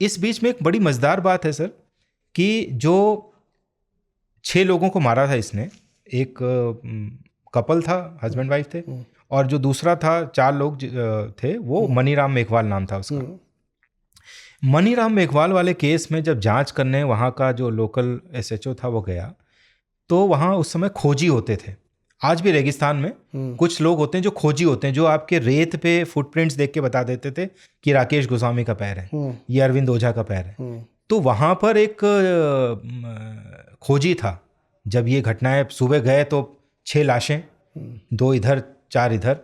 इस बीच में एक बड़ी मज़ेदार बात है सर कि जो 6 लोगों को मारा था इसने, एक कपल था, हस्बैंड वाइफ थे, और जो दूसरा था 4 लोग थे, वो मनीराम मेघवाल नाम था उसका। मनीराम मेघवाल वाले केस में जब जांच करने वहाँ का जो लोकल SHO था वो गया, तो वहाँ उस समय खोजी होते थे। आज भी रेगिस्तान में कुछ लोग होते हैं जो खोजी होते हैं, जो आपके रेत पे फुटप्रिंट्स देख के बता देते थे कि राकेश गोस्वामी का पैर है, ये अरविंद ओझा का पैर है। तो वहाँ पर एक खोजी था। जब ये घटनाएं सुबह गए तो 6 लाशें, 2 इधर 4 इधर,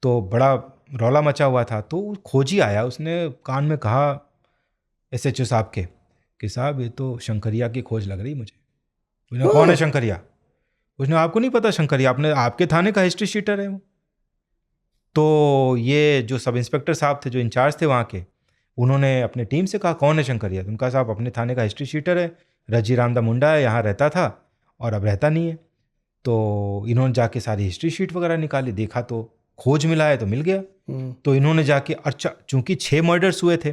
तो बड़ा रौला मचा हुआ था। तो खोजी आया, उसने कान में कहा SHO साहब के कि साहब ये तो शंकरिया की खोज लग रही मुझे। उसने कौन है शंकरिया? उसने आपको नहीं पता शंकरिया? आपके थाने का हिस्ट्री शीटर है वो। तो ये जो सब इंस्पेक्टर साहब थे जो इंचार्ज थे वहाँ के, उन्होंने अपने टीम से कहा कौन है शंकरिया? तो उनका साहब अपने थाने का हिस्ट्री शीटर है, रजी रामदा मुंडा है, यहाँ रहता था और अब रहता नहीं है। तो इन्होंने जाके सारी हिस्ट्री शीट वगैरह निकाली, देखा तो खोज मिला है तो मिल गया। तो इन्होंने जाके, अच्छा चूंकि 6 मर्डर्स हुए थे,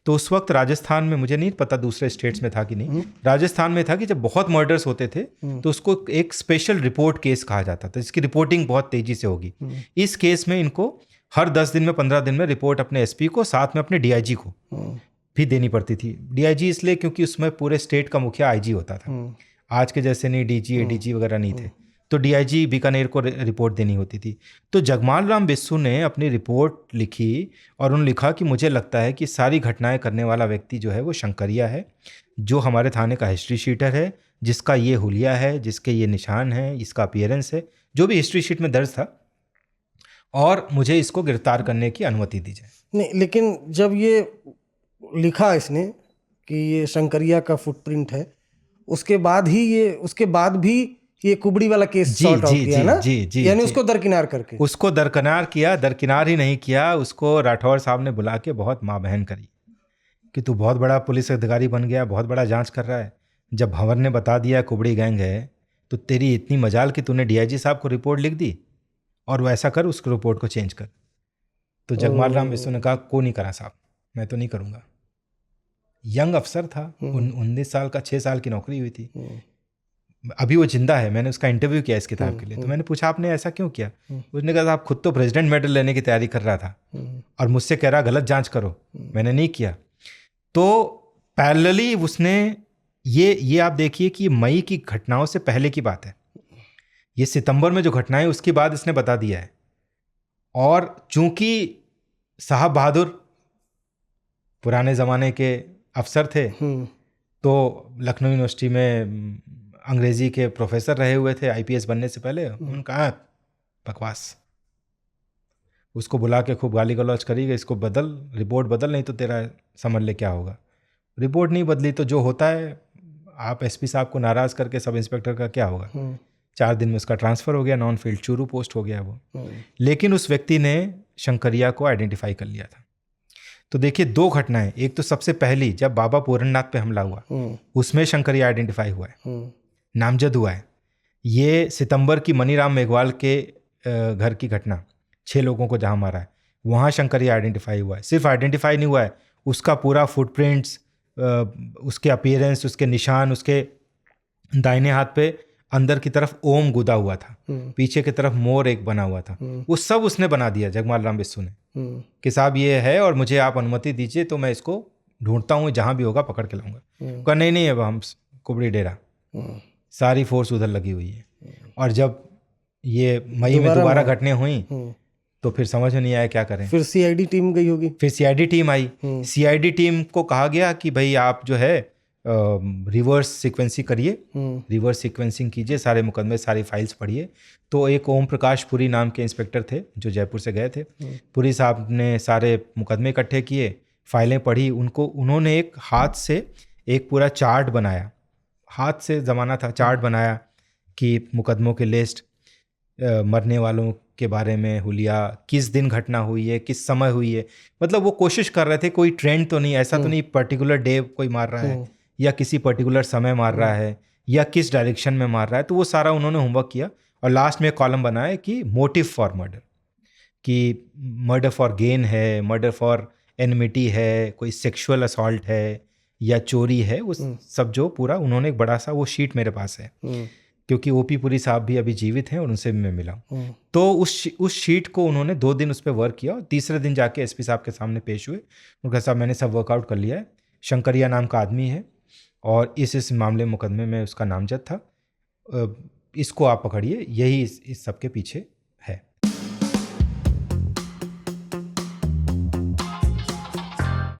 तो उस वक्त राजस्थान में, मुझे नहीं पता दूसरे स्टेट्स में था कि नहीं, राजस्थान में था कि जब बहुत मर्डर्स होते थे तो उसको एक स्पेशल रिपोर्ट केस कहा जाता था, जिसकी रिपोर्टिंग बहुत तेजी से होगी। इस केस में इनको हर 10 दिन में 15 दिन में रिपोर्ट अपने SP को, साथ में अपने DIG को भी देनी पड़ती थी। DIG इसलिए क्योंकि उसमें पूरे स्टेट का मुखिया IG होता था, आज के जैसे नहीं DG ADG वगैरह नहीं थे। तो DIG बीकानेर को रिपोर्ट देनी होती थी। तो जगमाल राम बिस्सू ने अपनी रिपोर्ट लिखी और उन्होंने लिखा कि मुझे लगता है कि सारी घटनाएं करने वाला व्यक्ति जो है वो शंकरिया है, जो हमारे थाने का हिस्ट्री शीटर है, जिसका ये हुलिया है, जिसके ये निशान है, इसका अपीयरेंस है, जो भी हिस्ट्री शीट में दर्ज था, और मुझे इसको गिरफ्तार करने की अनुमति दी जाए। नहीं, लेकिन जब ये लिखा इसने कि ये शंकरिया का फुटप्रिंट है, उसके बाद भी ये कुबड़ी वाला केस सॉर्ट आउट किया ना? यानी उसको दरकिनार करके, उसको दरकिनार किया। दरकिनार ही नहीं किया, उसको राठौर साहब ने बुला के बहुत माँ बहन करी कि तू बहुत बड़ा पुलिस अधिकारी बन गया, बहुत बड़ा जांच कर रहा है। जब भंवर ने बता दिया कुबड़ी गैंग है, तो तेरी इतनी मजाल कि तूने DIG साहब को रिपोर्ट लिख दी, और वैसा कर, उस रिपोर्ट को चेंज कर। तो जगमाल राम बिस्सू ने कहा को नहीं करा साहब, मैं तो नहीं करूँगा। यंग अफसर था, 19 साल का, 6 साल की नौकरी हुई थी। अभी वो जिंदा है, मैंने उसका इंटरव्यू किया इस किताब के लिए। तो मैंने पूछा आपने ऐसा क्यों किया? उसने कहा आप खुद तो प्रेसिडेंट मेडल लेने की तैयारी कर रहा था और मुझसे कह रहा गलत जांच करो, मैंने नहीं किया। तो पैरेलली उसने ये आप देखिए कि मई की घटनाओं से पहले की बात है, ये सितंबर में जो घटनाएं उसके बाद इसने बता दिया है। और चूंकि साहब बहादुर पुराने ज़माने के अफसर थे, तो लखनऊ यूनिवर्सिटी में अंग्रेजी के प्रोफेसर रहे हुए थे IPS बनने से पहले। उन्होंने कहा बकवास, उसको बुला के खूब गाली गलौज करी गई, इसको बदल, रिपोर्ट बदल, नहीं तो तेरा समझ ले क्या होगा। रिपोर्ट नहीं बदली तो जो होता है, आप SP साहब को नाराज़ करके सब इंस्पेक्टर का क्या होगा। 4 दिन में उसका ट्रांसफ़र हो गया, नॉन फील्ड चूरू पोस्ट हो गया वो। लेकिन उस व्यक्ति ने शंकरिया को आइडेंटिफाई कर लिया था। तो देखिए 2 घटनाएं, एक तो सबसे पहली जब बाबा पूरननाथ पे हमला हुआ, उसमें शंकरिया आइडेंटिफाई हुआ है, नामजद हुआ है। ये सितंबर की मनीराम मेघवाल के घर की घटना, 6 लोगों को जहां मारा है, वहां शंकरिया आइडेंटिफाई हुआ है। सिर्फ आइडेंटिफाई नहीं हुआ है, उसका पूरा फुटप्रिंट्स, उसके अपीयरेंस, उसके निशान, उसके दाहिने हाथ पे अंदर की तरफ ओम गुदा हुआ था, पीछे की तरफ मोर एक बना हुआ था, वो सब उसने बना दिया जगमाल राम बिस्सू ने कि साहब ये है और मुझे आप अनुमति दीजिए तो मैं इसको ढूंढता हूँ, जहां भी होगा पकड़ के लाऊंगा। कहा नहीं अब हम कुबड़ी डेरा, सारी फोर्स उधर लगी हुई है। और जब ये मई में दोबारा घटनाएं हुई तो फिर समझ में नहीं आया क्या करें। फिर CID टीम गई होगी, फिर CID टीम आई। CID टीम को कहा गया कि भाई आप जो है रिवर्स सीक्वेंसिंग करिए, रिवर्स सीक्वेंसिंग कीजिए, सारे मुकदमे, सारी फाइल्स पढ़िए। तो एक ओम प्रकाश पुरी नाम के इंस्पेक्टर थे जो जयपुर से गए थे। पुरी साहब ने सारे मुकदमे इकट्ठे किए, फाइलें पढ़ी, उन्होंने एक हाथ से एक पूरा चार्ट बनाया, हाथ से ज़माना था, चार्ट बनाया कि मुकदमों के लिस्ट, मरने वालों के बारे में, हुलिया, किस दिन घटना हुई है, किस समय हुई है। मतलब वो कोशिश कर रहे थे कोई ट्रेंड तो नहीं, ऐसा तो नहीं पर्टिकुलर डे कोई मार रहा है या किसी पर्टिकुलर समय मार रहा है या किस डायरेक्शन में मार रहा है। तो वो सारा उन्होंने होमवर्क किया और लास्ट में एक कॉलम बनाया कि मोटिव फॉर मर्डर, कि मर्डर फॉर गेन है, मर्डर फॉर एनमिटी है, कोई सेक्सुअल असॉल्ट है या चोरी है, उस सब जो पूरा उन्होंने एक बड़ा सा वो शीट मेरे पास है, क्योंकि ओपी पुरी साहब भी अभी जीवित हैं और उनसे भी मैं मिला हूँ। तो उस शीट को उन्होंने 2 दिन उस पर वर्क किया और तीसरे दिन जाके एसपी साहब के सामने पेश हुए। उनका साहब मैंने सब वर्कआउट कर लिया है, शंकरिया नाम का आदमी है और इस मामले मुकदमे में उसका नामजद था, इसको आप पकड़िए, यही इस सब के पीछे